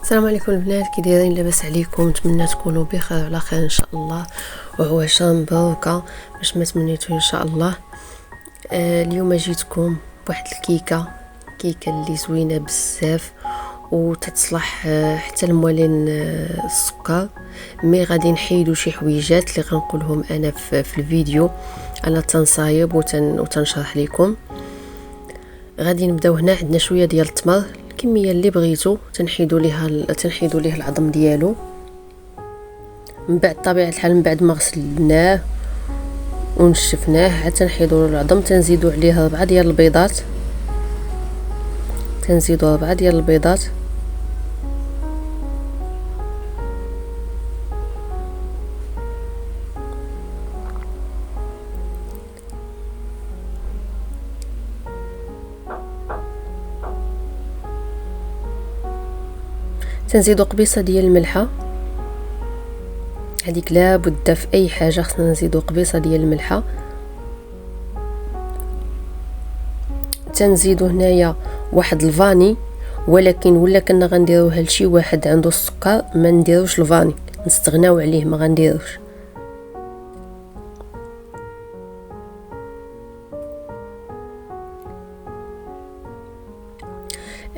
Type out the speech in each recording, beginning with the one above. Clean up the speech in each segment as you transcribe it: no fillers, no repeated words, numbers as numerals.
السلام عليكم البنات، كي دايرين؟ لاباس عليكم؟ نتمنى تكونوا بخير وعلى خير ان شاء الله، وعواشا مبروكه باش ما تمنيتو ان شاء الله. اليوم جيتكم بواحد الكيكه اللي زوينه بزاف وتتصلح حتى الموالين السكر. مي غادي نحيدو شي حويجات اللي غنقولهم انا في الفيديو، انا تنصايب وتنشرح لكم. غادي نبداو. هنا عندنا شويه ديال التمر، الكميه اللي بغيتو تنحيدوا ليه العظم ديالو. من بعد طبيعه الحال من بعد ما غسلناه ونشفناه عاد تنحيدوا له العظم. تنزيدوا عليه 4 ديال البيضات، تنزيدوا قبيصه ديال الملحه. هذيك لابد في اي حاجه خصنا نزيدوا قبيصه ديال الملحه. تنزيدوا هنايا واحد الفاني، ولكن ولا كنا غنديروها لشي واحد عنده السكر ما نديروش الفاني، نستغناو عليه ما غنديروش.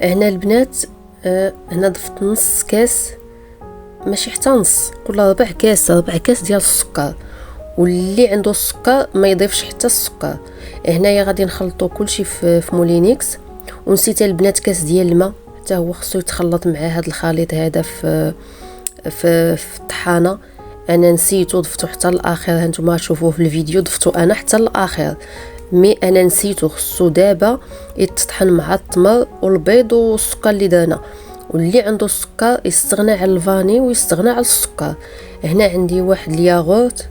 هنا البنات هنا ضفت نص كاس، ماشي حتى نص، كل 4 كاس ديال السكر، واللي عنده السكر ما يضيفش حتى السكر. هنايا غادي نخلطوا كلشي في مولينيكس. ونسيت البنات كاس ديال الماء، حتى هو خصو يتخلط مع هذا الخليط هذا في الطحانه. انا نسيتو ضفتو حتى الاخر، هانتوما تشوفوه في الفيديو ضفتو انا حتى الاخر، مي انا نسيتو. خصو دابا يتطحن مع التمر والبيض والسكر اللي درنا. واللي عنده السكر يستغنى على الفاني ويستغنى على السكر. هنا عندي واحد الياغورت،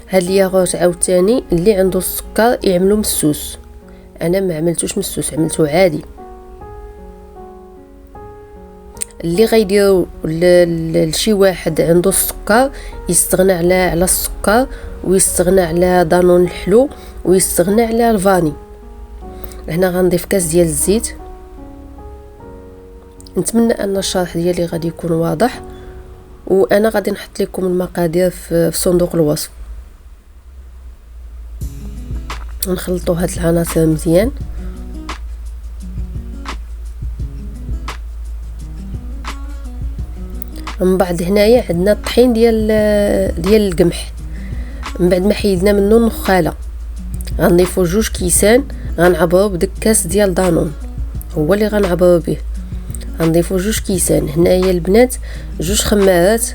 هاد الياغورت عاوتاني اللي عنده السكر يعملو مسوس، انا ما عملتوش مسوس، عملته عادي. اللي غيديروا لشي واحد عنده السكر يستغنى على السكر ويستغنى على دانون الحلو ويستغنى على الفاني. هنا غنضيف كاس ديال الزيت. نتمنى ان الشرح ديالي غادي يكون واضح، وانا غادي نحط لكم المقادير في صندوق الوصف. نخلطوا هاد العناصر مزيان. من بعد هنايا عندنا الطحين ديال القمح. من بعد ما حيدنا منه النخاله غنضيفوا 2 كيسان، غنعبروا بدك كاس ديال دانون هو اللي غنعبروا به. غنضيفوا 2 كيسان. هنايا البنات 2 خمارات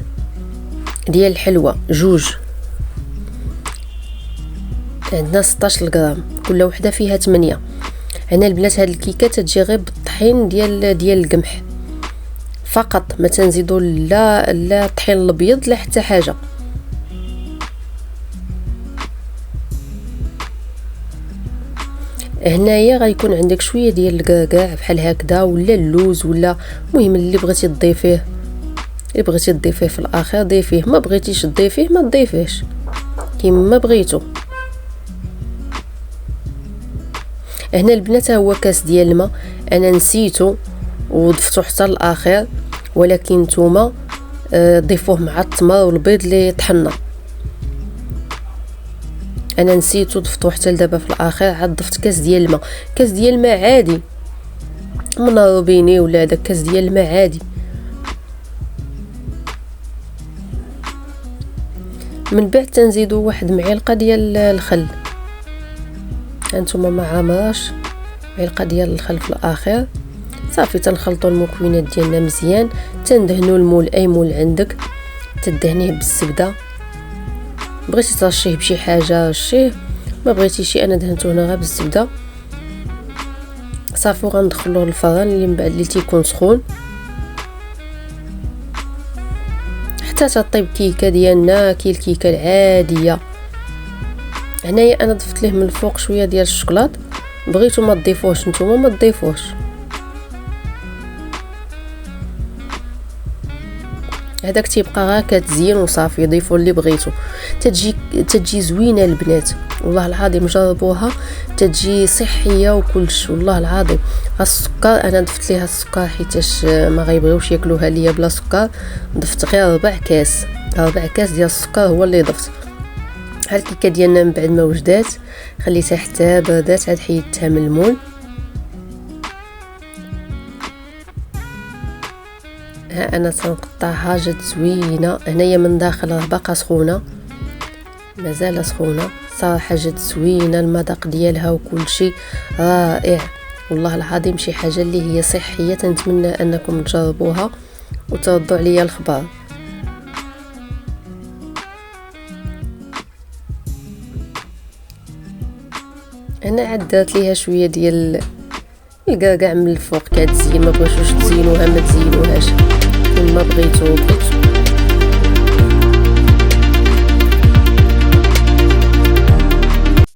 ديال الحلوى، 2 عندنا 16 غرام، كل وحده فيها 8. هنا البنات هاد الكيكه تتجي غير بالطحين ديال القمح فقط، ما تنزيدوا لا الطحين الابيض لا حتى حاجه. هنايا غيكون عندك شويه ديال الكركاع بحال هكذا، ولا اللوز، ولا المهم اللي بغيتي تضيفيه، في الاخر ضيفيه. ما بغيتيش تضيفيه ما تضيفيش، كيما بغيتو. هنا البنات هو كاس ديال الماء، انا نسيتو وضفتو حتى الاخر، ولكن نتوما ضيفوه مع التمر والبيض اللي طحنا. انا نسيتو ضفتو حتى لدابا في الاخر. عاد ضفت كاس ديال الماء، عادي من روبيني ولا هذا كاس ديال الماء عادي. من بعد تنزيدوا 1 معلقه ديال الخل، هانتوما ما عامراش، معلقه ديال الخل في الاخر. صافي تنخلطوا المكونات ديالنا مزيان. تندهنوا المول، اي مول عندك تدهنيه بالزبده، بغيتي ترشيه بشي حاجه رشيه، ما بغيتيش انا دهنته هنا غير بالزبده. صافي غندخلوه للفران اللي من بعد اللي تيكون سخون حتى تطيب كيكه ديالنا، الكيكه العاديه. هنايا انا ضفت ليه من الفوق شويه ديال الشوكولات، بغيتو ما تضيفوش نتوما ما تضيفوش. هذاك تيبقى غير كتزين وصافي. ضيفوا اللي بغيتو. تجي زوينه البنات، والله العظيم جربوها حتى تجي صحيه وكلش. والله العظيم السكر انا ضفت ليها السكر حيتاش ما غيبغيوش ياكلوها ليا بلا سكر. ضفت غير 4 كاس ديال السكر هو اللي ضفت. ها الكيكه ديالنا من بعد ما وجدات خليتها حتى بردات، عاد حيدتها من المول. ها انا تنقطعها جات زوينه. هنايا من داخل راه باقا سخونه، مازال سخونه صراحه، جات زوينه المذاق ديالها وكل شيء رائع. والله العظيم شي حاجه اللي هي صحيه، نتمنى انكم تجربوها وتردوا عليا الخبر. انا عاد درت ليها شويه ديال الكاع من الفوق كتزين، ما بغيتوش تزينوها ما تزينوهاش كما بغيتو